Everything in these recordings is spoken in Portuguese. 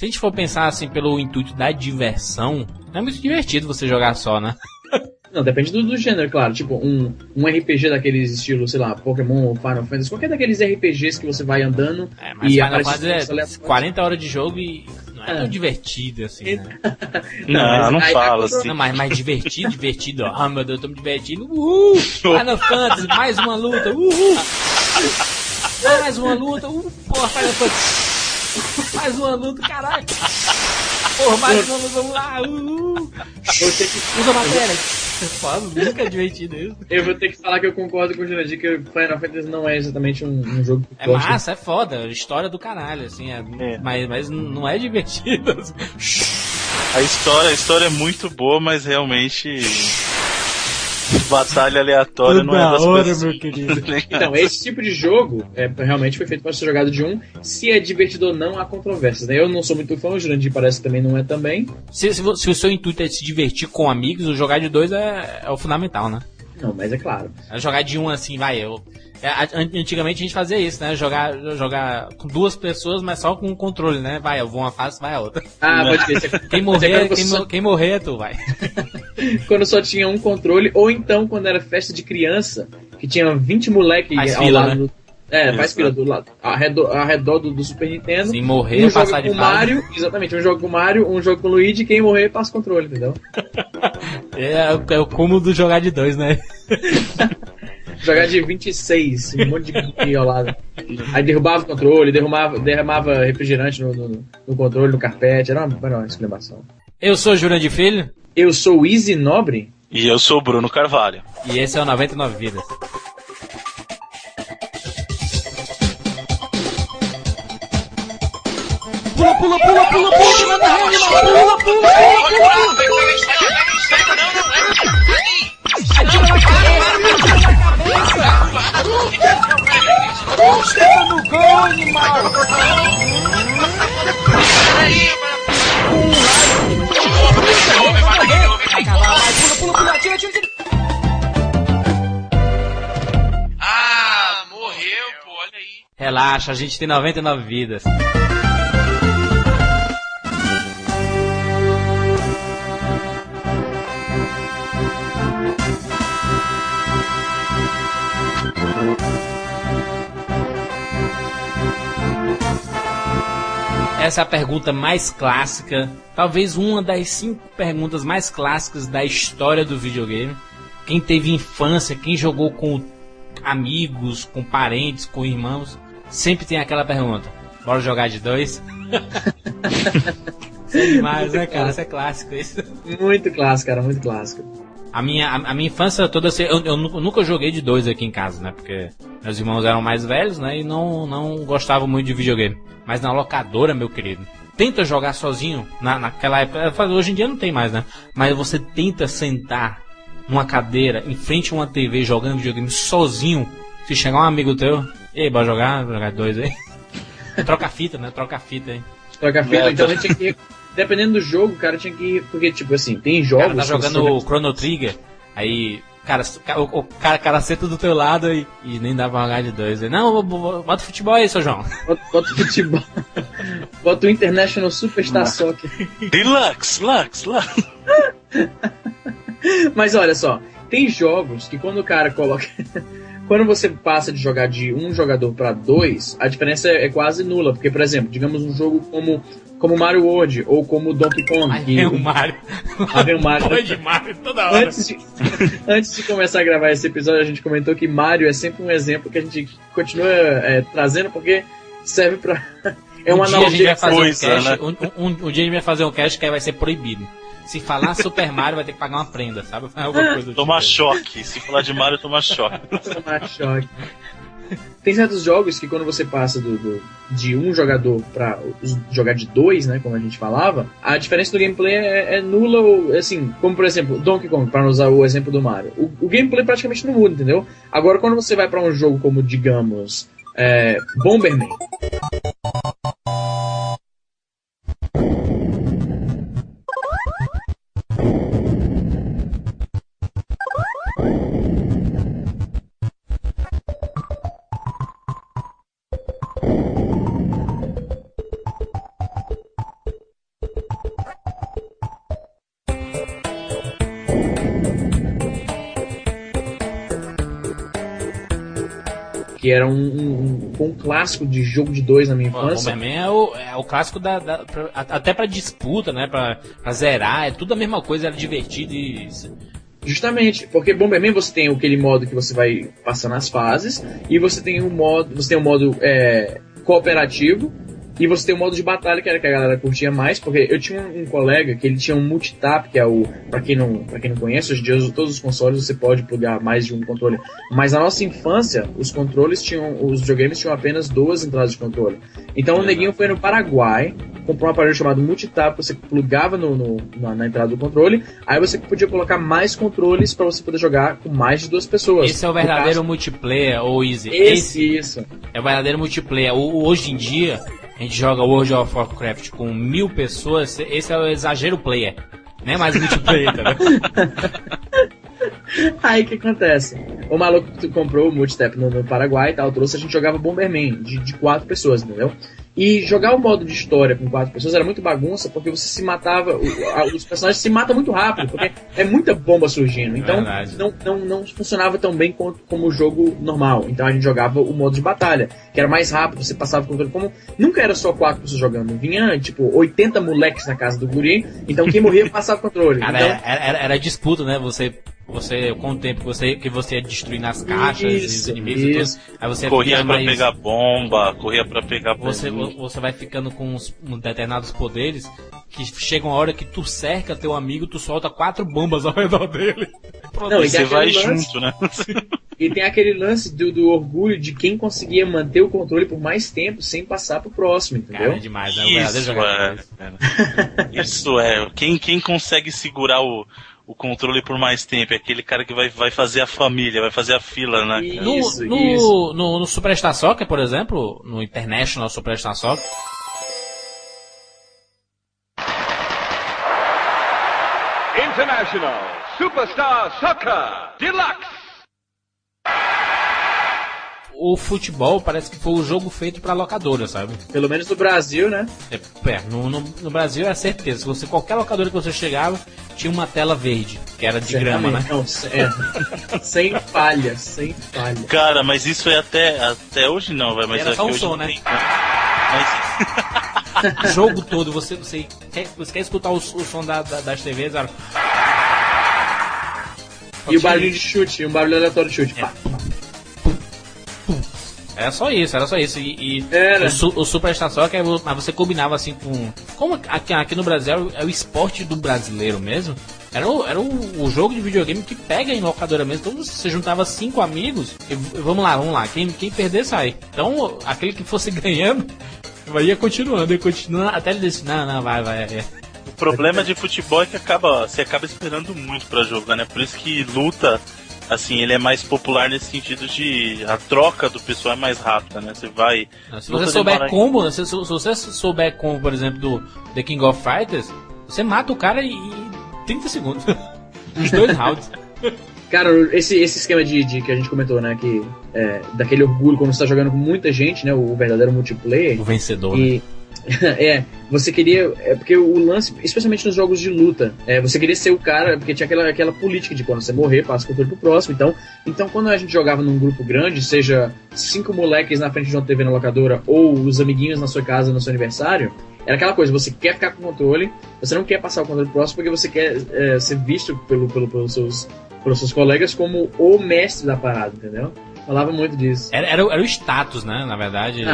Se a gente for pensar assim pelo intuito da diversão, não é muito divertido você jogar só, né? Não, depende do gênero, claro. Tipo, um RPG daqueles estilos, sei lá, Pokémon ou Final Fantasy, qualquer daqueles RPGs que você vai andando mas e Final Fantasy é 40 horas de jogo e não é tão divertido assim, né? Não fala assim. Não, mas divertido, ó. Ah, meu Deus, eu tô me divertindo. Uhul! Final Fantasy, mais uma luta, uhul! Mais uma luta, porra, Final Fantasy! Mais uma luta, caralho! Porra, mais uma luta, vamos lá, Usa a matéria! Foda, nunca é divertido isso. Eu vou ter que falar que eu concordo com o Jurandir que Final Fantasy não é exatamente um jogo que é massa, é foda, história do caralho, assim, mas não é divertido. A história é muito boa, mas realmente batalha aleatória não é das coisas. Meu querido. Então, esse tipo de jogo realmente foi feito para ser jogado de um. Se é divertido ou não, há controvérsias, né? Eu não sou muito fã, o Jurandir parece que também não é também. Se o seu intuito é se divertir com amigos, o jogar de dois é o fundamental, né? Não, mas é claro. Jogar de um assim, antigamente a gente fazia isso, né? Jogar com duas pessoas, mas só com o controle, né? Eu vou uma fase, vai a outra. Pode ver. Quem morrer é tu, vai. Quando só tinha um controle, ou então quando era festa de criança, que tinha 20 moleques ao lado, né? Faz fila do lado, ao redor do Super Nintendo. Sim, morrer, passar de fase. Mario, exatamente, um jogo com Mario, um jogo com Luigi, quem morrer passa o controle, entendeu? É o cúmulo do jogar de dois, né? Jogar de 26, um monte de ao lado. Aí derrubava o controle, derramava refrigerante no controle, no carpete, era uma exclamação. Eu sou Jurandir Filho. Eu sou o Easy Nobre. E eu sou o Bruno Carvalho. E esse é o 99 Vidas. Pula, pula, pula, pula, pula, pula, pula. Atira na cabeça! Chega no gol, animal! Pula, pula, atira, atira, atira! Ah, morreu, pô, olha aí. Relaxa, a gente tem 99 vidas. Essa é a pergunta mais clássica, talvez uma das 5 perguntas mais clássicas da história do videogame. Quem teve infância, quem jogou com amigos, com parentes, com irmãos, sempre tem aquela pergunta: bora jogar de dois? Isso é demais, né, cara? Isso é clássico, isso. Muito clássico, cara, muito clássico. A minha infância toda, eu nunca joguei de dois aqui em casa, né? Porque meus irmãos eram mais velhos, né? E não gostavam muito de videogame. Mas na locadora, meu querido, tenta jogar sozinho naquela época. Hoje em dia não tem mais, né? Mas você tenta sentar numa cadeira, em frente a uma TV, jogando videogame sozinho. Se chegar um amigo teu, ei, bora jogar de dois aí. Troca a fita, né? Troca a fita aí. Troca a fita, então a gente tinha que ir. Dependendo do jogo, o cara tinha que ir. Porque, tipo assim, tem jogos. O cara tá jogando o Chrono Trigger, aí. O cara senta do teu lado e nem dá pra jogar de dois. Não, bota futebol aí, seu João. Bota futebol. Bota o International Superstar Soccer. Deluxe, Lux. Mas olha só, tem jogos que quando o cara coloca. Quando você passa de jogar de um jogador para dois, a diferença é quase nula. Porque, por exemplo, digamos um jogo como Mario World ou como Donkey Kong. Aí vem o Mario. Vem o Mario. Pô de Mario toda hora. Antes de começar a gravar esse episódio, a gente comentou que Mario é sempre um exemplo que a gente continua trazendo porque serve pra... uma analogia. Um dia a gente vai fazer um cast que aí vai ser proibido. Se falar Super Mario, vai ter que pagar uma prenda, sabe? Tomar choque. Se falar de Mario, tomar choque. Tomar choque. Tem certos jogos que quando você passa de um jogador pra jogar de dois, né, como a gente falava, a diferença do gameplay é nula, ou, assim, como por exemplo, Donkey Kong, para usar o exemplo do Mario. O gameplay praticamente não muda, entendeu? Agora, quando você vai para um jogo como, digamos, Bomberman... que era um clássico de jogo de 2 na minha infância. Bomberman é o clássico até pra disputa, né? Pra zerar, é tudo a mesma coisa, era divertido e... Justamente, porque Bomberman você tem aquele modo que você vai passando as fases, e você tem um modo cooperativo, e você tem o modo de batalha, que era que a galera curtia mais, porque eu tinha um colega que ele tinha um multitap, que é o... Pra quem não conhece, hoje em dia todos os consoles você pode plugar mais de um controle. Mas na nossa infância, os videogames tinham apenas 2 entradas de controle. Então o neguinho foi no Paraguai, comprou um aparelho chamado multitap, você plugava na entrada do controle, aí você podia colocar mais controles pra você poder jogar com mais de 2 pessoas. Esse é o verdadeiro multiplayer, ou Easy. Isso. É o verdadeiro multiplayer. Hoje em dia... A gente joga World of Warcraft com 1000 pessoas, esse é o exagero player. Não é mais multiplayer, tá vendo? Aí o que acontece? O maluco que comprou o multitap no Paraguai e tal, trouxe, a gente jogava Bomberman de 4 pessoas, entendeu? E jogar o modo de história com 4 pessoas era muito bagunça, porque você se matava, os personagens se matam muito rápido, porque é muita bomba surgindo. Então não funcionava tão bem como o jogo normal. Então a gente jogava o modo de batalha, que era mais rápido, você passava o controle. Como nunca era só 4 pessoas jogando, vinha tipo 80 moleques na casa do guri, então quem morria passava o controle. Cara, então, era disputa, né? Você com o tempo que você ia destruindo as caixas e os inimigos e tudo, aí você corria pra pegar bomba, corria pra pegar você vai ficando com uns determinados poderes que chega uma hora que tu cerca teu amigo, tu solta 4 bombas ao redor dele. Não, e você vai junto, né? E tem aquele lance do orgulho de quem conseguia manter o controle por mais tempo sem passar pro próximo, entendeu? Cara, é demais, né? Isso é. Quem consegue segurar o controle por mais tempo, é aquele cara que vai fazer a família, vai fazer a fila, né? No Superstar Soccer, por exemplo, no International Superstar Soccer, International Superstar Soccer Deluxe. O futebol parece que foi o jogo feito pra locadora, sabe? Pelo menos no Brasil, né? No Brasil é certeza. Se você, qualquer locadora que você chegava, tinha uma tela verde, que era de grama, né? Não, sem falha. Cara, mas isso é até hoje não, velho. Mas era só um som, né? O jogo todo, você quer escutar o som das TVs, era... E o barulho de chute, um barulho aleatório de chute. Pá. Era só isso. E o Superstar Soccer, mas você combinava assim com... Como aqui no Brasil é o esporte do brasileiro mesmo, era o jogo de videogame que pega em locadora mesmo. Então você juntava 5 amigos e vamos lá. Quem perder sai. Então aquele que fosse ganhando ia continuando até ele disse, não, vai. O problema de futebol é que você acaba esperando muito pra jogar, né? Por isso que luta... Assim, ele é mais popular nesse sentido de a troca do pessoal é mais rápida, né? Você vai... Se você souber combo, se você souber combo, por exemplo, do The King of Fighters, você mata o cara em 30 segundos. Os 2 rounds. Cara, esse esquema de que a gente comentou, né? Que daquele orgulho quando você tá jogando com muita gente, né? O verdadeiro multiplayer. O vencedor. Você queria... porque o lance, especialmente nos jogos de luta, você queria ser o cara, porque tinha aquela política de quando você morrer, passa o controle pro próximo. Então quando a gente jogava num grupo grande, seja 5 moleques na frente de uma TV na locadora, ou os amiguinhos na sua casa no seu aniversário, era aquela coisa, você quer ficar com o controle, você não quer passar o controle pro próximo, porque você quer ser visto pelos seus colegas como o mestre da parada, entendeu? Falava muito disso. Era o status, né? Na verdade.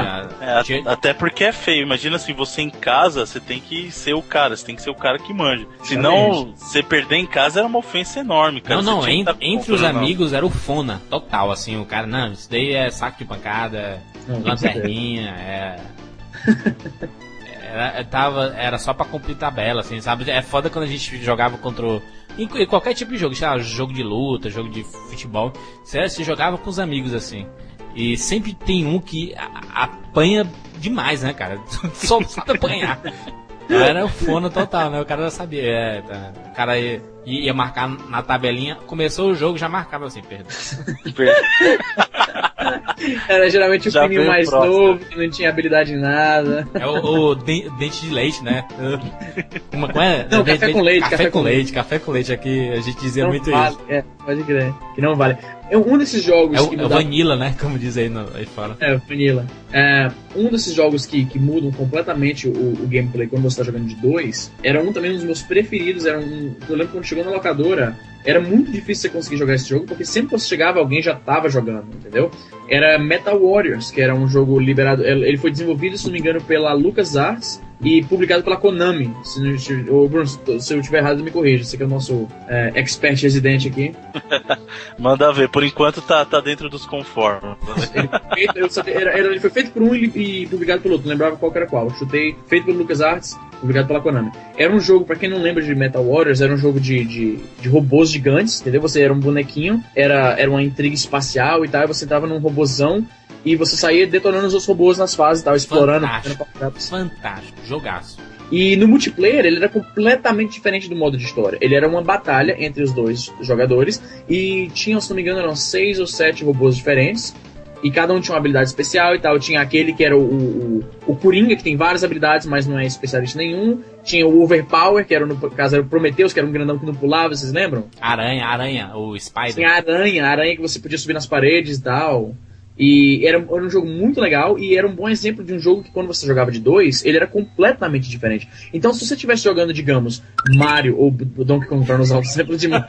Até porque é feio. Imagina assim, você em casa, você tem que ser o cara. Você tem que ser o cara que manja. Senão, você perder em casa era uma ofensa enorme, cara. Não, entre os amigos era o fona, total, assim. O cara, não, isso daí é saco de pancada, lanterninha, era só pra cumprir tabela, assim, sabe? É foda quando a gente jogava contra... Em qualquer tipo de jogo, sei lá, jogo de luta, jogo de futebol, você jogava com os amigos, assim. E sempre tem um que apanha demais, né, cara? Só sabe apanhar. Era o fono total, né? O cara já sabia. O cara ia marcar na tabelinha, começou o jogo, já marcava assim, perdão. Era geralmente o filhinho mais novo, que não tinha habilidade em nada. É o dente de leite, né? Como é? Não, café com leite. Café com leite aqui, a gente dizia não muito vale, isso. pode crer, que não vale. Um desses jogos É que o Vanilla, né? Como diz aí, aí fora. Vanilla. Um desses jogos que mudam completamente o gameplay quando você tá jogando de 2, era também um dos meus preferidos. Eu lembro quando chegou na locadora, era muito difícil você conseguir jogar esse jogo, porque sempre que você chegava, alguém já tava jogando, entendeu? Era Metal Warriors, que era um jogo liberado. Ele foi desenvolvido, se não me engano, pela LucasArts e publicado pela Konami. Bruno, se eu estiver errado, me corrija. Você que é o nosso expert residente aqui. Manda ver, por enquanto tá dentro dos conformes. Ele foi feito por um e publicado pelo outro, não lembrava qual que era qual. Eu chutei, feito pelo LucasArts, publicado pela Konami. Era um jogo, pra quem não lembra de Metal Warriors, era um jogo de robôs gigantes, entendeu? Você era um bonequinho, era uma intriga espacial e tal, e você entrava num robôzão e você saía detonando os outros robôs nas fases e tal, explorando. Fantástico, jogaço. E no multiplayer ele era completamente diferente do modo de história. Ele era uma batalha entre os dois jogadores e tinha, se não me engano, eram 6 ou 7 robôs diferentes. E cada um tinha uma habilidade especial e tal. Tinha aquele que era o Coringa, que tem várias habilidades, mas não é especialista nenhum. Tinha o Overpower, que era, no caso, era o Prometheus, que era um grandão que não pulava, vocês lembram? Aranha, o Spider. Tinha aranha que você podia subir nas paredes e tal. E era um jogo muito legal e era um bom exemplo de um jogo que quando você jogava de 2, ele era completamente diferente. Então se você estivesse jogando, digamos, Mario ou Donkey Kong, para usar o exemplo de Mario,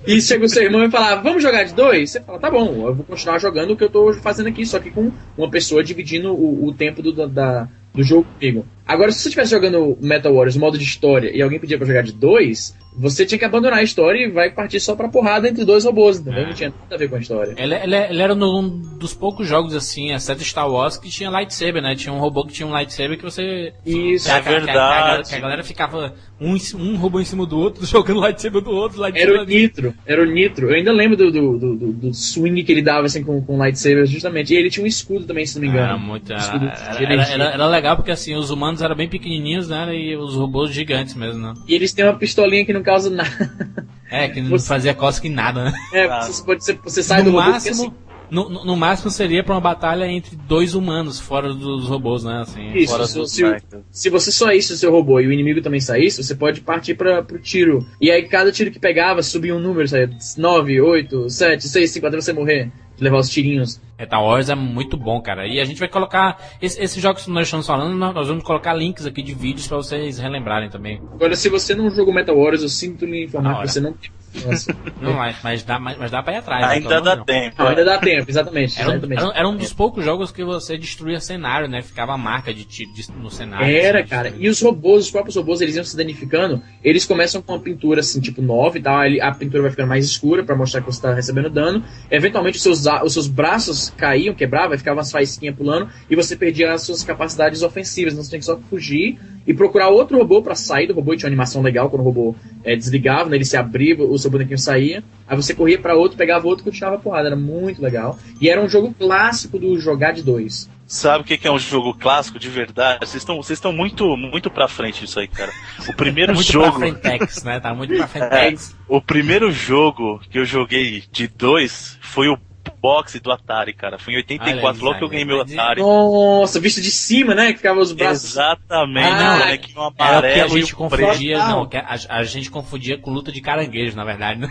e chega o seu irmão e fala, vamos jogar de 2? Você fala, tá bom, eu vou continuar jogando o que eu tô fazendo aqui, só que com uma pessoa dividindo o tempo do jogo comigo. Agora, se você estivesse jogando Metal Warriors, modo de história, e alguém pedia pra jogar de 2, você tinha que abandonar a história e vai partir só pra porrada entre dois robôs, entendeu? Não tinha nada a ver com a história. Ele era um dos poucos jogos, assim, exceto Star Wars, que tinha lightsaber, né? Tinha um robô que tinha um lightsaber que você... Isso, é verdade. Que a galera ficava um robô em cima do outro, jogando lightsaber do outro, lightsaber era o Nitro. Eu ainda lembro do swing que ele dava, assim, com lightsaber, justamente. E ele tinha um escudo também, se não me engano. Era legal, porque, assim, os humanos eram bem pequenininhos, né? E os robôs gigantes mesmo, né? E eles têm uma pistolinha que não causa nada. Que não fazia cosca em nada, né? Você sai do robô máximo, assim... No máximo seria pra uma batalha entre dois humanos, fora dos robôs, né? Assim, isso, fora se você saísse do seu robô e o inimigo também saísse, você pode partir pro tiro. E aí cada tiro que pegava, subia um número, saía 9, 8, 7, 6, 5, até você morrer. Levar os tirinhos. Metal Wars é muito bom, cara. E a gente vai colocar esses jogos que nós estamos falando, nós vamos colocar links aqui de vídeos pra vocês relembrarem também. Agora, se você não jogou Metal Wars, eu sinto lhe informar que você não tem. Não, mas dá pra ir atrás. Ainda dá tempo. Ainda dá tempo, exatamente. Era um dos poucos jogos que você destruía cenário, né? Ficava a marca de tiro no cenário. Era, assim, cara. E os próprios robôs, eles iam se danificando. Eles começam com uma pintura, assim, tipo 9 e tal. A pintura vai ficando mais escura pra mostrar que você tá recebendo dano. Eventualmente, os seus braços caíam, quebravam, ficavam umas faísquinhas pulando. E você perdia as suas capacidades ofensivas. Então você tinha que só fugir e procurar outro robô pra sair do robô. E tinha uma animação legal quando o robô desligava, né? Ele se abria, o seu bonequinho saía. Aí você corria pra outro, pegava outro e continuava a porrada. Era muito legal. E era um jogo clássico do jogar de 2. Sabe o que é um jogo clássico de verdade? Vocês estão muito pra frente disso aí, cara. O primeiro muito jogo... Pra frentex, né? Tá muito pra frentex. O primeiro jogo que eu joguei de 2 foi o boxe do Atari, cara. Foi em 84, logo que eu ganhei meu Atari. Nossa, visto de cima, né? Que ficava os braços... Exatamente, né? Que um amarelo a gente confundia, não, a gente confundia com luta de caranguejo, na verdade, né?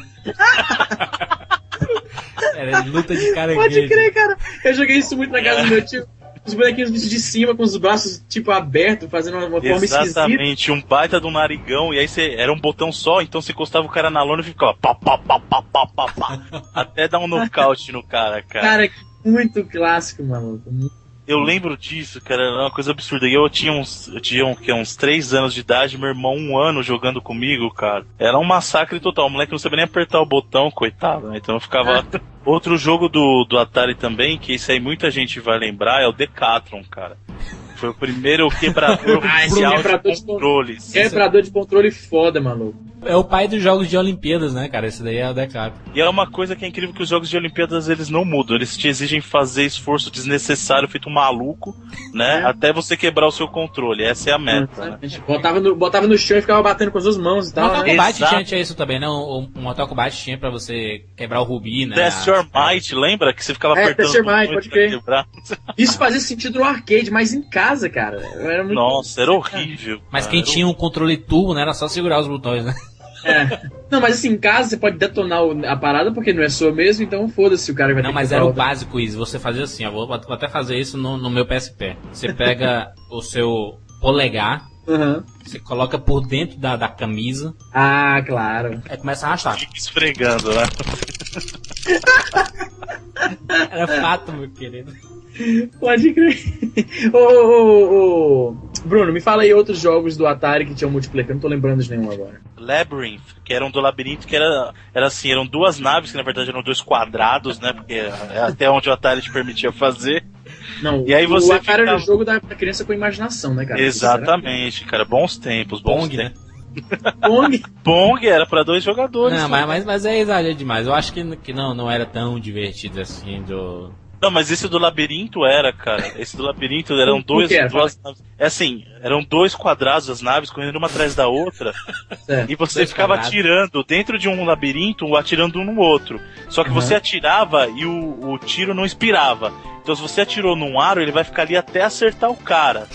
Era luta de caranguejo. Pode crer, cara. Eu joguei isso muito na casa do meu tio. Os bonequinhos vistos de cima, com os braços, tipo, abertos, fazendo uma forma esquisita. Exatamente, um baita de um narigão, e aí era um botão só, então você encostava o cara na lona e ficava pá, pá, pá, pá, pá, pá, pá, até dar um nocaute no cara. Cara, muito clássico, maluco. Eu lembro disso, cara, era uma coisa absurda. E eu tinha uns 3 anos de idade, meu irmão 1 ano jogando comigo, cara. Era um massacre total. O moleque não sabia nem apertar o botão, coitado, né? Então eu ficava... Outro jogo do Atari também, que isso aí muita gente vai lembrar, é o Decathlon, cara. Foi o primeiro quebrador oficial de controles. Quebrador de controle foda, maluco. É o pai dos jogos de Olimpíadas, né, cara? Esse daí é o Decathlon. E é uma coisa que é incrível, que os jogos de Olimpíadas, eles não mudam. Eles te exigem fazer esforço desnecessário, feito um maluco, né? Até você quebrar o seu controle. Essa é a meta, né? Botava no chão e ficava batendo com as duas mãos e tal. Mortal Kombat tinha isso também, né? O Mortal Kombat tinha pra você quebrar o rubi, né? Test Your Might, lembra? Que você ficava apertando Test Your Might, pode crer. Isso fazia sentido no arcade, mas em casa, cara. Era muito... Nossa, era horrível. Mas quem tinha um controle turbo, né? Era só segurar os botões, né? Não, mas assim, em casa você pode detonar a parada porque não é sua mesmo, então foda-se o cara vai ter Não, que mas comprar era o outra. básico isso. Você fazia assim, ó, vou até fazer isso no meu PSP. Você pega o seu polegar, Aham. você coloca por dentro da camisa, Ah, claro. aí começa a arrastar. Fica esfregando, né? Era fato, meu querido. Pode crer. Ô, Bruno, me fala aí outros jogos do Atari que tinham multiplayer, que eu não tô lembrando de nenhum agora. Labyrinth, que era um do labirinto, que era assim, eram duas naves, que na verdade eram dois quadrados, né? Porque é até onde o Atari te permitia fazer. Não, E aí o você Atari era o ficava- jogo da criança com imaginação, né, cara? Exatamente, cara. Bons tempos, bons Pong, né? tempos. Pong. Pong era pra 2 jogadores. Não, só. mas é exagero demais. Eu acho que não era tão divertido assim do. Não, mas esse do labirinto era, cara. Esse do labirinto eram O que era? duas naves. É assim, eram dois quadrados as naves correndo uma atrás da outra. Certo. E você Dois ficava quadrados. atirando dentro de um labirinto, atirando um no outro. Só que Uhum. você atirava e o tiro não expirava. Então se você atirou num aro, ele vai ficar ali até acertar o cara.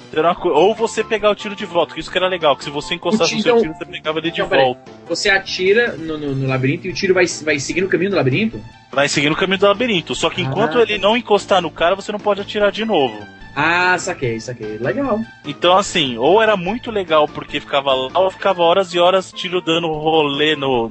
Então, era uma ou você pegar o tiro de volta, que isso que era legal, que se você encostasse no seu Então- tiro, você pegava ele de Então, peraí. volta. Você atira no labirinto e o tiro vai seguir no caminho do labirinto? Vai seguindo o caminho do labirinto. Só que enquanto Ah. ele não encostar no cara, você não pode atirar de novo. Ah, saquei. Legal. Então, assim, ou era muito legal porque ficava lá, ou ficava horas e horas tiro dando rolê no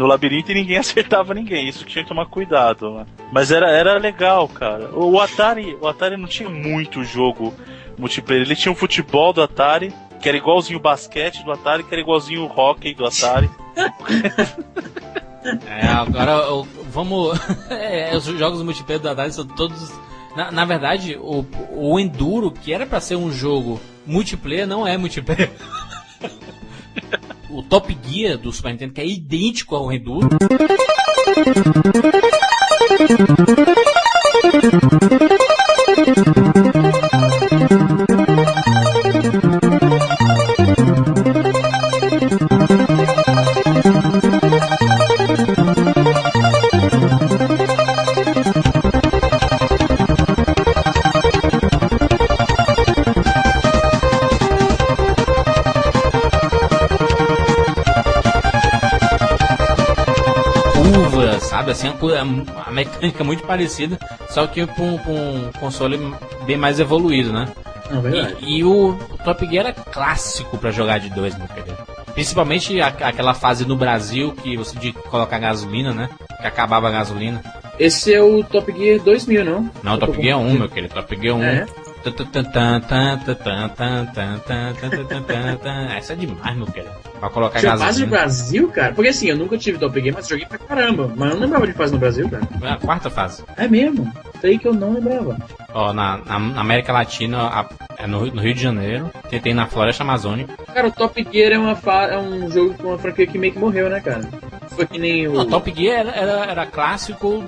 labirinto e ninguém acertava ninguém. Isso tinha que tomar cuidado, né? Mas era legal, cara. O Atari não tinha muito jogo multiplayer. Ele tinha o futebol do Atari, que era igualzinho o basquete do Atari, que era igualzinho o hockey do Atari. Agora vamos. Os jogos multiplayer do Atari são todos. Na verdade, o Enduro, que era pra ser um jogo multiplayer, não é multiplayer. O Top Gear do Super Nintendo, que é idêntico ao Enduro. Curva, sabe? Assim, a mecânica é muito parecida, só que com um console bem mais evoluído, né? Não, verdade. E o Top Gear era clássico pra jogar de dois, meu querido. Principalmente aquela fase no Brasil que você tinha que colocar gasolina, né? Que acabava a gasolina. Esse é o Top Gear 2000, não? Não, Eu tô Top Gear 1, confundindo. meu querido. Top Gear 1. É? Essa é demais, meu querido. Pra colocar Tinha fase no gasolina. Brasil, cara? Porque assim, eu nunca tive Top Gear, mas joguei pra caramba. Mas eu não lembrava de fase no Brasil, cara. É a quarta fase. É mesmo? Isso aí que eu não lembrava. Ó, na América Latina, é no Rio de Janeiro. Tem na Floresta Amazônica. Cara, o Top Gear é um jogo com uma franquia que meio que morreu, né, cara? Foi que nem o... Não, Top Gear era clássico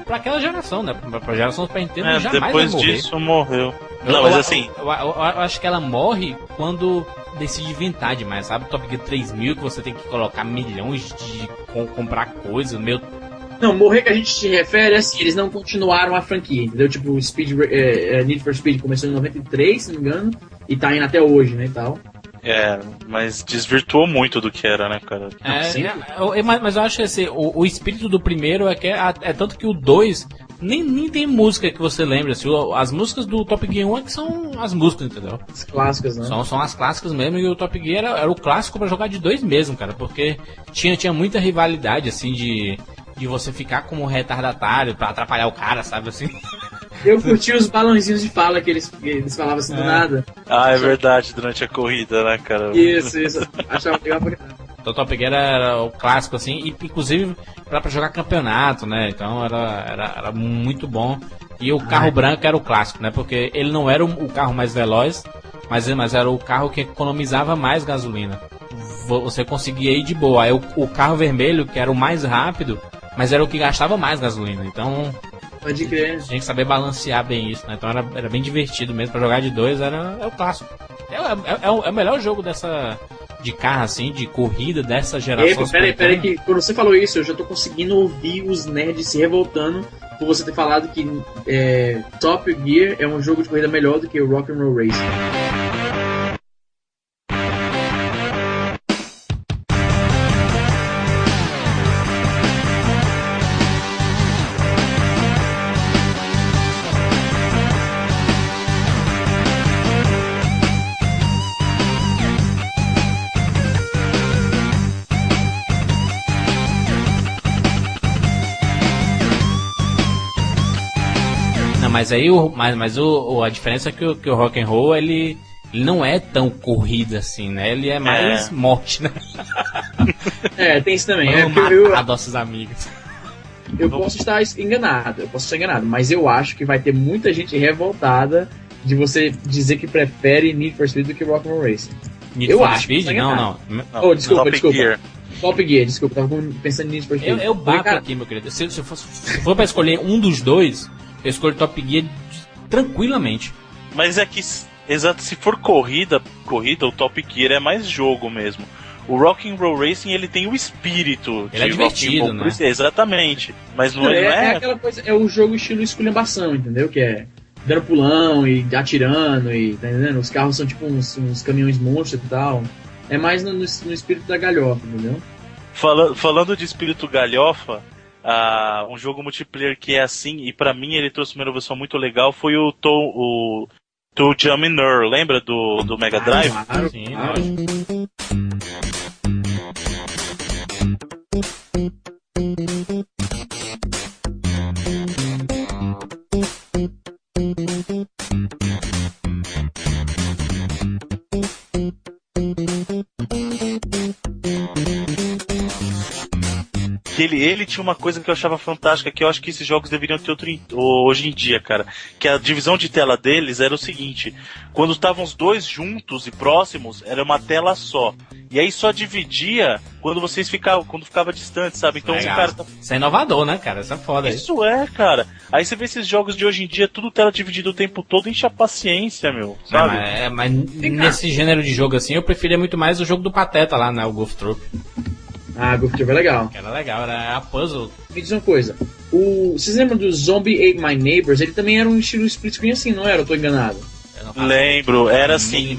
pra aquela geração, né? Pra geração do Super Nintendo jamais depois vai morrer. disso morreu. Eu- Não, mas eu- assim, eu acho que ela morre quando decide inventar demais, sabe? Top Gear 3000, que você tem que colocar milhões de comprar coisas, meu. Não, morrer que a gente se refere, assim, eles não continuaram a franquia, entendeu? Tipo, o Need for Speed começou em 93, se não me engano, e tá indo até hoje, né, e tal. mas desvirtuou muito do que era, né, cara? sim. Mas eu acho que assim, o espírito do primeiro é tanto que o 2 nem tem música que você lembra. Assim, as músicas do Top Gear 1 é que são as músicas, entendeu? As clássicas, né? São as clássicas mesmo, e o Top Gear era o clássico pra jogar de dois mesmo, cara, porque tinha muita rivalidade, assim, de você ficar como retardatário pra atrapalhar o cara, sabe, assim. Eu curti os balãozinhos de fala que eles falavam assim do nada. Ah, é verdade, durante a corrida, né, cara? Isso. Achava legal pra caramba. Então o Top Gear era o clássico, assim, e inclusive pra jogar campeonato, né, então era muito bom. E o carro branco era o clássico, né, porque ele não era o carro mais veloz, mas era o carro que economizava mais gasolina. Você conseguia ir de boa. Aí o carro vermelho, que era o mais rápido, mas era o que gastava mais gasolina. Então Pode crer. tinha que saber balancear bem isso, né? Então era bem divertido mesmo. Pra jogar de dois é o clássico. É o melhor jogo de carro, assim, de corrida dessa geração. Peraí, que quando você falou isso, eu já tô conseguindo ouvir os nerds se revoltando por você ter falado que Top Gear é um jogo de corrida melhor do que o Rock'n'Roll Racing. mas aí a diferença é que o Rock'n'Roll, ele não é tão corrida assim, né? Ele é mais morte, né? Tem isso também. Vamos matar nossos amigos. Eu posso estar enganado, mas eu acho que vai ter muita gente revoltada de você dizer que prefere Need for Speed do que Rock'n'Roll Racing. Need for Speed? Não. Desculpa. Gear. Top Gear, desculpa, tava pensando nisso por Eu bato aqui, meu querido. Se for pra escolher um dos dois, eu escolho Top Gear tranquilamente. Mas é que, exato, se for corrida, o Top Gear é mais jogo mesmo. O Rock'n'Roll Racing, ele tem o espírito ele é divertido, né? Exatamente. Mas não é... É aquela coisa, é o jogo estilo esculhambação, entendeu? Que é dando pulão e atirando, e tá entendendo? Os carros são tipo uns caminhões monstros e tal. É mais no espírito da galhofa, entendeu? Falando de espírito galhofa, um jogo multiplayer que é assim, e pra mim ele trouxe uma inovação muito legal, foi o Toe Jam and Earl, lembra do Mega Drive? Claro. Que ele tinha uma coisa que eu achava fantástica, que eu acho que esses jogos deveriam ter hoje em dia, cara. Que a divisão de tela deles era o seguinte: quando estavam os dois juntos e próximos, era uma tela só. E aí só dividia quando ficava distante, sabe? Então o cara Isso é inovador, né, cara? Isso é foda. Isso é, cara. Aí você vê esses jogos de hoje em dia, tudo tela dividida o tempo todo, enche a paciência, meu. Sabe? Mas nesse gênero de jogo assim, eu preferia muito mais o jogo do Pateta lá, né? O Golf Troop. Golf Troop é legal. Era legal, era a puzzle. Me diz uma coisa, vocês lembram do Zombie Ate My Neighbors? Ele também era um estilo split screen assim, não era? Eu tô enganado. Lembro, era assim,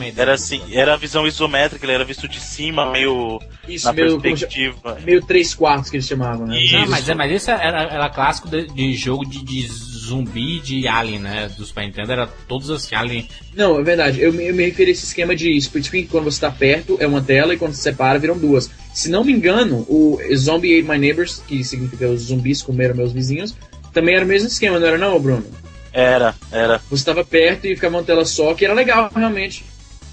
era a visão isométrica, ele era visto de cima, meio isso, na perspectiva. Meio 3/4 que eles chamavam, né? Não, mas esse era clássico de jogo de zumbi de Alien, né? Do Super Nintendo, era todos assim, Alien. Não, é verdade, eu me referi a esse esquema de split screen, que quando você tá perto é uma tela e quando você separa viram duas. Se não me engano, o Zombie Ate My Neighbors, que significa os zumbis comeram meus vizinhos, também era o mesmo esquema, não era não, Bruno? Era. Você estava perto e ficava uma tela só, que era legal, realmente.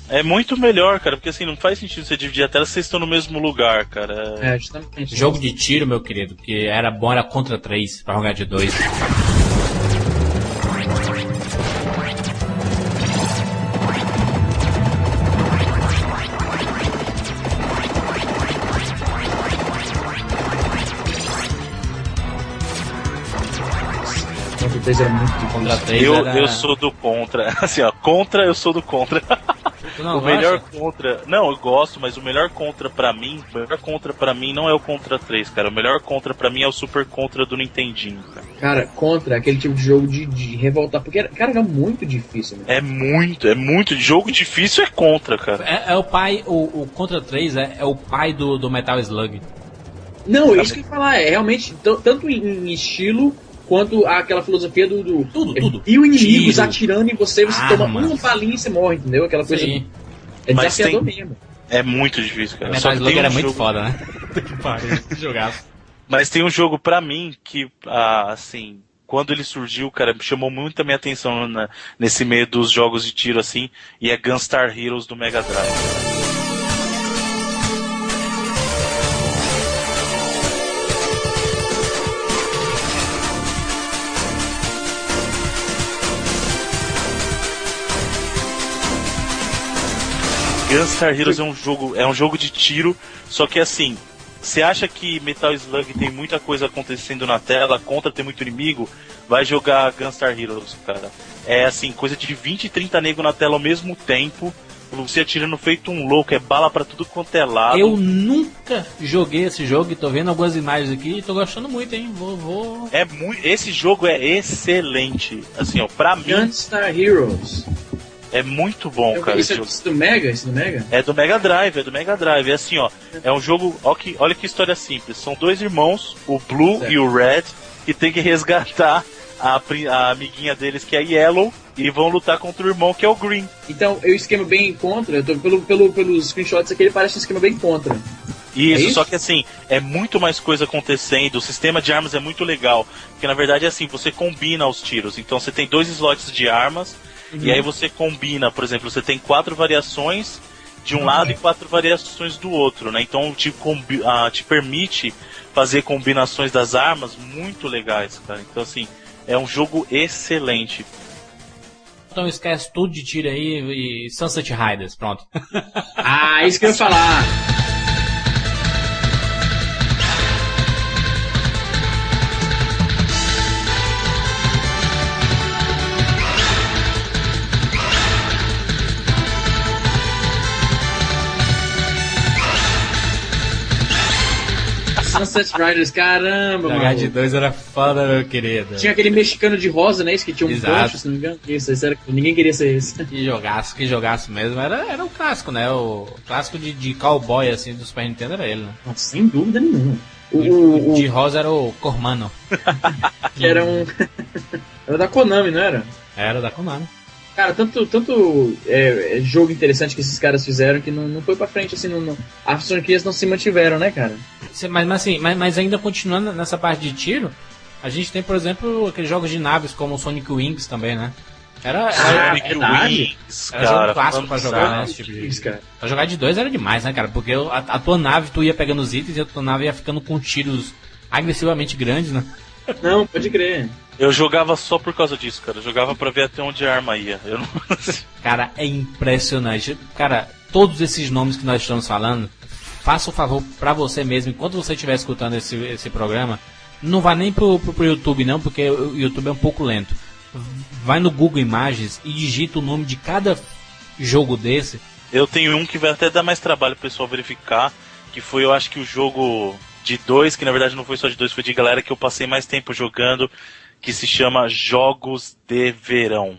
É muito melhor, cara, porque assim, não faz sentido você dividir a tela se vocês estão no mesmo lugar, cara. Justamente. Jogo de tiro, meu querido, que era bom, era Contra 3, pra jogar de 2. Contra 3 era muito difícil. Contra 3 eu sou do contra. Assim, ó, contra, eu sou do contra. Tu não o melhor gosta? contra. Não, eu gosto, mas o melhor contra pra mim não é o Contra 3, cara. O melhor contra pra mim é o Super Contra do Nintendinho, cara. Cara, Contra, aquele tipo de jogo de revoltar, porque era muito difícil, né? É muito. Jogo difícil é Contra, cara. É o pai, o Contra 3 é o pai do Metal Slug. Não, isso que eu ia falar, é realmente, tanto em estilo, quanto aquela filosofia do Tudo. E o inimigos Tiro, atirando em você toma armas. uma balinha e você morre, entendeu? Aquela coisa. Sim. É Mas desafiador mesmo. É muito difícil, cara. Metal que Slug tem era um muito jogo- foda, né? Que pariu, que jogaço. Mas tem um jogo pra mim que, assim, quando ele surgiu, cara, chamou muito a minha atenção nesse meio dos jogos de tiro, assim, e é Gunstar Heroes do Mega Drive. Gunstar Heroes é um jogo de tiro, só que assim, você acha que Metal Slug tem muita coisa acontecendo na tela, Contra tem muito inimigo, vai jogar Gunstar Heroes, cara. É assim, coisa de 20, 30 negros na tela ao mesmo tempo, você atirando feito um louco, é bala pra tudo quanto é lado. Eu nunca joguei esse jogo e tô vendo algumas imagens aqui e tô gostando muito, hein? Vou... Esse jogo é excelente. Assim, ó, pra mim Gunstar Heroes. é muito bom, cara. Isso é do Mega? Isso é do Mega? É do Mega Drive. É assim, ó. É um jogo. Olha que história simples. São dois irmãos, o Blue Certo. e o Red, que tem que resgatar a amiguinha deles, que é a Yellow, e vão lutar contra o irmão, que é o Green. Então, o esquema bem contra, eu tô pelos screenshots aqui, ele parece um esquema bem contra. Isso, isso? só que assim, é muito mais coisa acontecendo, o sistema de armas é muito legal, porque na verdade é assim, você combina os tiros, então você tem 2 slots de armas, e aí você combina, por exemplo, você tem 4 variações de um lado e 4 variações do outro, né, então te permite fazer combinações das armas muito legais, cara, então assim, é um jogo excelente. Então esquece tudo de tiro aí e Sunset Riders, pronto. Ah, isso que eu ia falar. Sunset Riders, caramba, Jogar mano. de 2 era foda, meu querido. Tinha aquele mexicano de rosa, né? Esse que tinha um Exato. gancho, se não me engano. Isso, esse era... ninguém queria ser esse. Que jogaço mesmo. Era um clássico, né? O clássico de cowboy, assim, do Super Nintendo era ele, né? Não, sem dúvida nenhuma. O de rosa era o Cormano. Que era um... era da Konami, não era? Era da Konami. Cara, tanto jogo interessante que esses caras fizeram que não foi pra frente, assim, as franquias não se mantiveram, né, cara? Mas ainda continuando nessa parte de tiro, a gente tem, por exemplo, aqueles jogos de naves como o Sonic Wings também, né? Era verdade? jogo clássico pra jogar, né? Esse tipo de... Isso, cara. Pra jogar de 2 era demais, né, cara? Porque a tua nave, tu ia pegando os itens e a tua nave ia ficando com tiros agressivamente grandes, né? Não, pode crer. Eu jogava só por causa disso, cara. Eu jogava pra ver até onde a arma ia. Eu não... Cara, é impressionante. Cara, todos esses nomes que nós estamos falando, faça o favor pra você mesmo, enquanto você estiver escutando esse programa, não vá nem pro YouTube não, porque o YouTube é um pouco lento. Vai no Google Imagens e digita o nome de cada jogo desse. Eu tenho um que vai até dar mais trabalho pro pessoal verificar, que foi, eu acho que o jogo de 2, que na verdade não foi só de 2, foi de galera que eu passei mais tempo jogando, que se chama Jogos de Verão.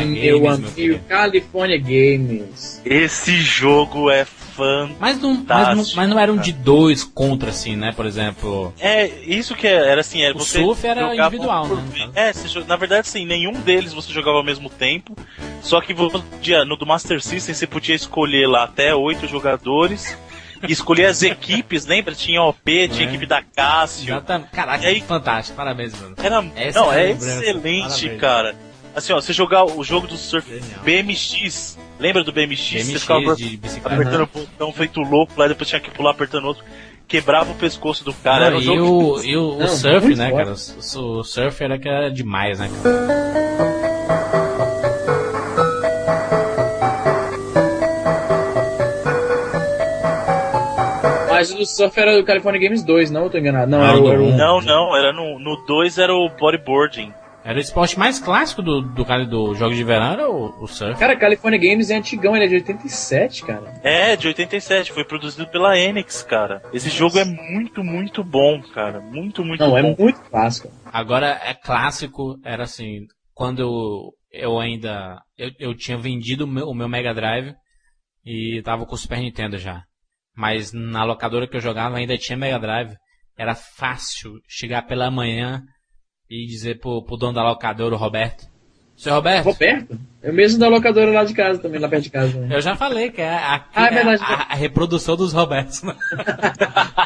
Meu amigo, California Games. Esse jogo é fantástico. Mas não era um de 2 contra, assim, né? Por exemplo... É, isso que era assim... O surf era individual, né? Na verdade, sim, nenhum deles você jogava ao mesmo tempo. Só que no do Master System você podia escolher lá até 8 jogadores... E escolher as equipes, lembra? Tinha OP, tinha equipe da Cássio. Exatamente. Caraca, aí, fantástico, parabéns, mano. É excelente, cara. Assim, ó, você jogar o jogo do surf BMX, lembra do BMX? Você ficava de bicicleta, apertando o botão feito louco, lá depois tinha que pular apertando outro, quebrava o pescoço do cara. Era um jogo o surf, né, cara? O surf era demais, né, cara? Mas o do surf era do California Games 2, não? Eu tô enganado. Não, era no 2 era o bodyboarding. Era o esporte mais clássico do Jogos de Verão, era o surf. Cara, California Games é antigão, ele é de 87, cara. É, de 87, foi produzido pela Enix, cara. Esse jogo é muito, muito bom, cara. Muito, muito bom. Não, é muito clássico. Agora, é clássico, era assim, quando eu ainda... Eu tinha vendido o meu Mega Drive e tava com o Super Nintendo já. Mas na locadora que eu jogava ainda tinha Mega Drive. Era fácil chegar pela manhã e dizer pro dono da locadora, o Roberto. Seu Roberto? Roberto? Eu mesmo da locadora lá de casa também, lá perto de casa. Né? Eu já falei que é verdade. A reprodução dos Robertos. Né?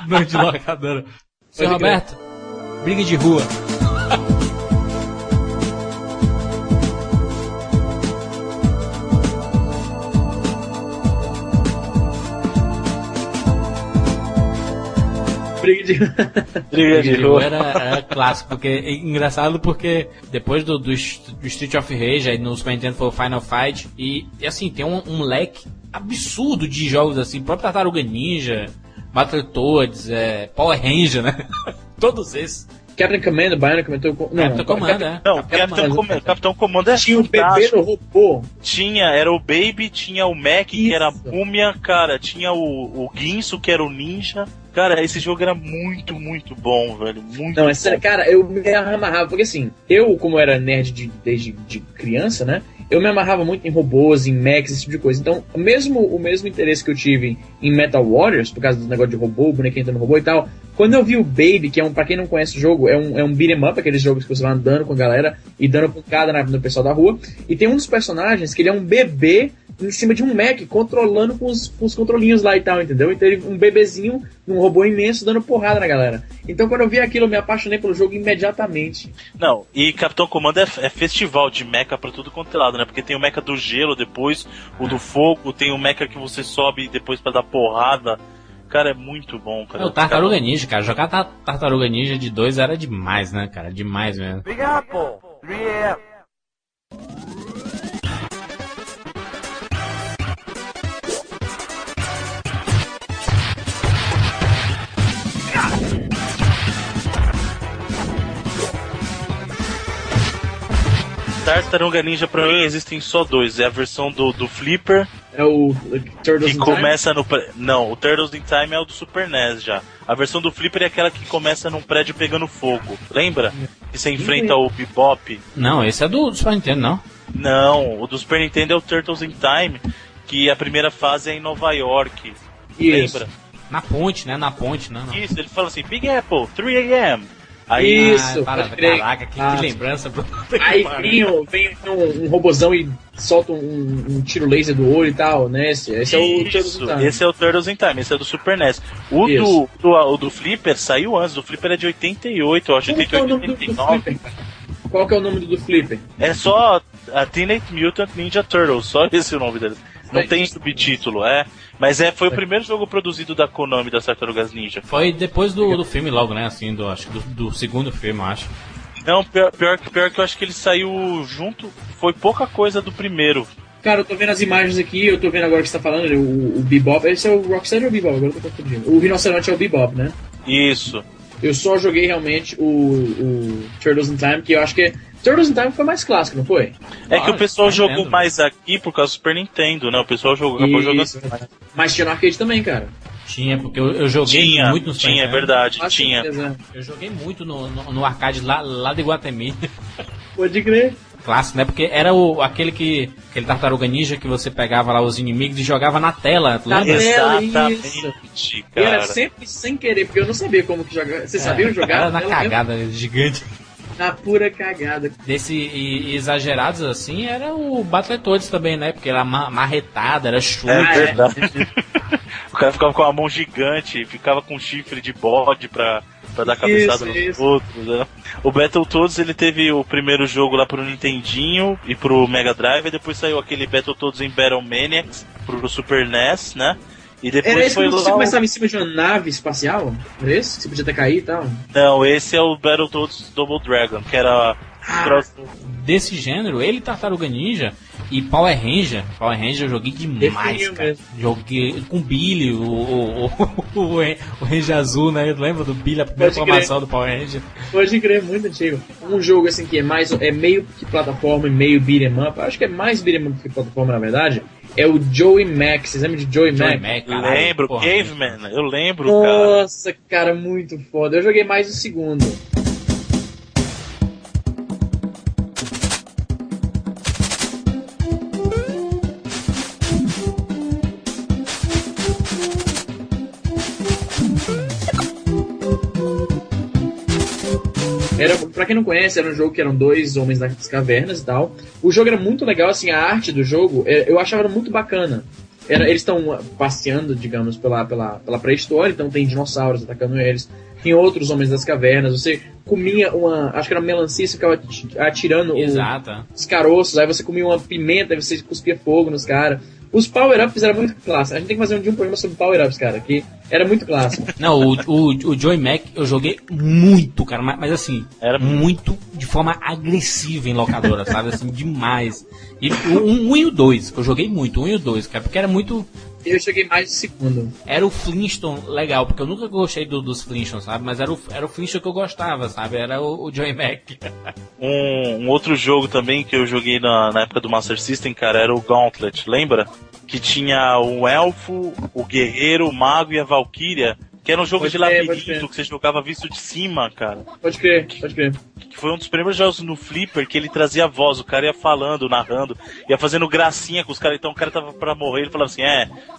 Não de locadora. Seu Roberto, briga de rua. Briga de rua era clássico, porque é engraçado porque depois do Street of Rage, aí no Super Nintendo foi o Final Fight, e assim, tem um leque absurdo de jogos assim, próprio Tartaruga Ninja, Battletoads, Power Ranger, né? Todos esses. Captain Commando, Bionic comentou... Captain Commando, Capitão Comando é tinha o bebê no robô. Era o Baby, tinha o Mac, que era a múmia, cara, tinha o Guinso, que era o ninja. Cara, esse jogo era muito, muito bom, velho. Muito Não, bom. é sério, cara, eu me amarrava, porque assim, eu, como era nerd desde criança, né? Eu me amarrava muito em robôs, em mechs, esse tipo de coisa. Então, o mesmo interesse que eu tive em Metal Warriors, por causa do negócio de robô, bonequinho entrando no robô e tal, quando eu vi o Baby, que pra quem não conhece o jogo, é um beat'em up, aqueles jogos que você vai andando com a galera e dando pancada no pessoal da rua, e tem um dos personagens que ele é um bebê em cima de um mech, controlando com os controlinhos lá e tal, entendeu? Então ele um bebezinho num robô imenso dando porrada na galera. Então quando eu vi aquilo, eu me apaixonei pelo jogo imediatamente. Não, e Capitão Comando é festival de mecha pra tudo quanto é lado, né? Porque tem o mecha do gelo depois, o do fogo, tem o mecha que você sobe depois pra dar porrada. Cara, é muito bom, cara. O Tartaruga Ninja, cara. Jogar Tartaruga Ninja de 2 era demais, né, cara? Demais mesmo. Big Apple, 3AM. Tartaruga Ninja pra mim existem só dois. É a versão do Flipper, É o Turtles que in Time? começa no... Não, o Turtles in Time é o do Super NES já. A versão do Flipper é aquela que começa num prédio pegando fogo. Lembra? Que você enfrenta o Bebop. Não, esse é do Super Nintendo, não. Não, o do Super Nintendo é o Turtles in Time, que a primeira fase é em Nova York. Isso. Lembra? Na ponte, né? Na ponte, não. Isso, ele fala assim, Big Apple, 3 AM. Aí, Isso, Para, pode crer. caraca, que lembrança, bro. Aí vem um robozão e solta um tiro laser do olho e tal, né? Esse é o Turtles in isso, Time. esse é o Turtles in Time, esse é do Super NES. O Isso. do Flipper saiu antes, o Flipper é de 88, eu acho, Qual que é o 88, nome do 89. Flipper? Qual que é o nome do Flipper? É só a Teenage Mutant Ninja Turtles, só esse é o nome dele. Não É. tem subtítulo, mas foi o primeiro jogo produzido da Konami, das Tartarugas Ninja. Foi depois do filme logo, né? Assim, acho que do segundo filme, eu acho. Não, pior que eu acho que ele saiu junto, foi pouca coisa do primeiro. Cara, eu tô vendo as imagens aqui, eu tô vendo agora que você tá falando, o Bebop. Esse é o Rocksteady ou o Bebop? Agora eu tô confundindo. O Rinoceronte é o Bebop, né? Isso. Eu só joguei realmente o Turtles in Time, que eu acho que Turtles in Time foi mais clássico, não foi? É que o pessoal Super jogou Nintendo. mais aqui por causa do Super Nintendo, né? O pessoal acabou jogando. Isso. Mas tinha no arcade também, cara. Tinha, porque eu joguei muito no Super Tinha, é Nintendo. verdade, Ah, tinha. certeza. Eu joguei muito no arcade lá de Guatemi. Pode crer. Clássico, né? Porque era aquele Tartaruga Ninja que você pegava lá os inimigos e jogava na tela, tu Na lembra? tela. Exatamente, E era cara. sempre sem querer, porque eu não sabia como que jogar. Vocês sabiam jogar? Era na Ela cagada gigante. mesmo? Na pura cagada. Desse e exagerados assim, era o Battletoads também, né? Porque era marretada, era chute. É Ah, verdade. O cara ficava com a mão gigante, ficava com chifre de bode pra dar cabeçada nos Isso. outros. Né? O Battletoads, ele teve o primeiro jogo lá pro Nintendinho e pro Mega Drive, e depois saiu aquele Battletoads em Battle Maniacs pro Super NES, né? E depois Era esse foi que você lá. começava em cima de uma nave espacial? Era esse? Que você podia até cair e tal? Não, esse é o Battletoads Double Dragon, que era. Desse gênero, ele Tartaruga Ninja e Power Ranger. Power Ranger eu joguei demais, Definiu cara. mesmo. Joguei com Billy, o Ranger Azul, né? Lembra do Billy, a primeira Pode formação do Power Ranger? Pode crer, muito antigo. Um jogo assim que é meio que plataforma e meio beat'em up. Acho que é mais beat'em up que plataforma, na verdade. É o Joey Mac. Vocês lembram de Joey Joey Mac? Mac, caralho, Lembro, porra. Caveman, eu lembro, cara. Nossa, cara, muito foda. Eu joguei mais o segundo. Pra quem não conhece, era um jogo que eram dois homens nas cavernas e tal. O jogo era muito legal, assim, a arte do jogo, eu achava muito bacana. Eles estão passeando, digamos, pela pré-história, então tem dinossauros atacando eles, tem outros homens das cavernas, você comia acho que era uma melancia, você ficava atirando Exato. os caroços, aí você comia uma pimenta, aí você cuspia fogo nos caras. Os power-ups eram muito clássicos. A gente tem que fazer um programa sobre power-ups, cara, que era muito clássico. Não, o Joey Mac eu joguei muito, cara, mas assim, Era muito de forma agressiva em locadora, sabe? Assim, demais. E o 1 e o 2, que eu joguei muito, o 1 e o 2, cara, porque era muito. Eu cheguei mais de segundo. Era o Flintstone legal, porque eu nunca gostei dos Flintstones, sabe? Mas era o Flintstone que eu gostava, sabe? Era o Joey Mac. Um outro jogo também que eu joguei na época do Master System, cara, era o Gauntlet, lembra? Que tinha o elfo, o guerreiro, o mago e a valquíria Que era um jogo Pode de crer, labirinto que você jogava visto de cima, cara. Pode crer. Que foi um dos primeiros jogos no Flipper que ele trazia a voz, o cara ia falando, narrando, ia fazendo gracinha com os caras, então o cara tava pra morrer, ele falava assim,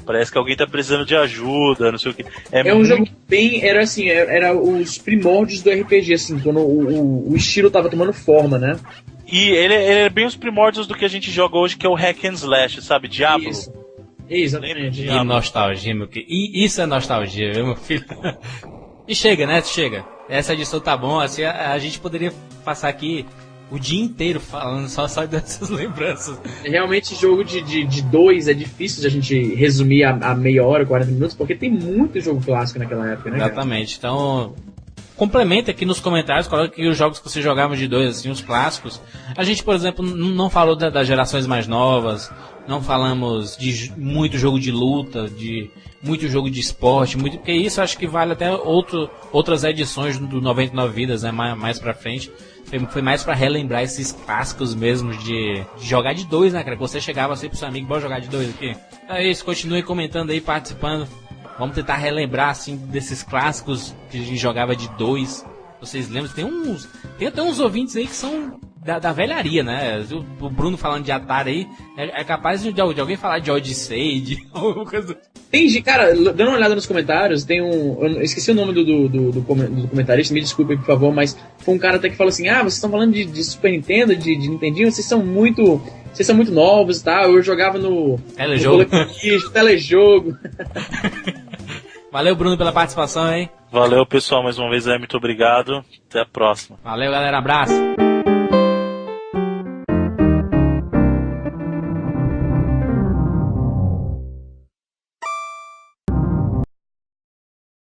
parece que alguém tá precisando de ajuda, não sei o que. Um jogo bem, era assim, era os primórdios do RPG, assim, quando o estilo tava tomando forma, né? E ele é bem os primórdios do que a gente joga hoje, que é o Hack and Slash, sabe? Diablo. Isso. Exatamente. Que nostalgia, meu querido. E isso é nostalgia, viu, meu filho? E chega, né? Chega. Essa edição tá bom, assim, a gente poderia passar aqui o dia inteiro falando só dessas lembranças. Realmente, jogo de 2 é difícil de a gente resumir a meia hora, 40 minutos, porque tem muito jogo clássico naquela época, né? Exatamente. Cara? Então, complementa aqui nos comentários, coloca aqui os jogos que você jogava de 2, assim, os clássicos. A gente, por exemplo, não falou das gerações mais novas, não falamos de muito jogo de luta, de muito jogo de esporte, porque isso acho que vale até outras edições do 99 Vidas, né, mais pra frente. Foi mais pra relembrar esses clássicos mesmo de jogar de 2, né, cara? Que você chegava assim pro seu amigo, bora jogar de 2 aqui. É isso, continue comentando aí, participando. Vamos tentar relembrar, assim, desses clássicos que a gente jogava de 2. Vocês lembram? Tem até uns ouvintes aí que são da velharia, né? O Bruno falando de Atari aí, é capaz de alguém falar de Odyssey, de alguma coisa. Tem, cara, dando uma olhada nos comentários, tem eu esqueci o nome do comentarista, me desculpe, por favor, mas foi um cara até que falou assim, vocês estão falando de Super Nintendo, de Nintendinho, vocês são muito novos, tá? Eu jogava no telejogo. Valeu, Bruno, pela participação, hein? Valeu, pessoal, mais uma vez, muito obrigado. Até a próxima. Valeu, galera, abraço.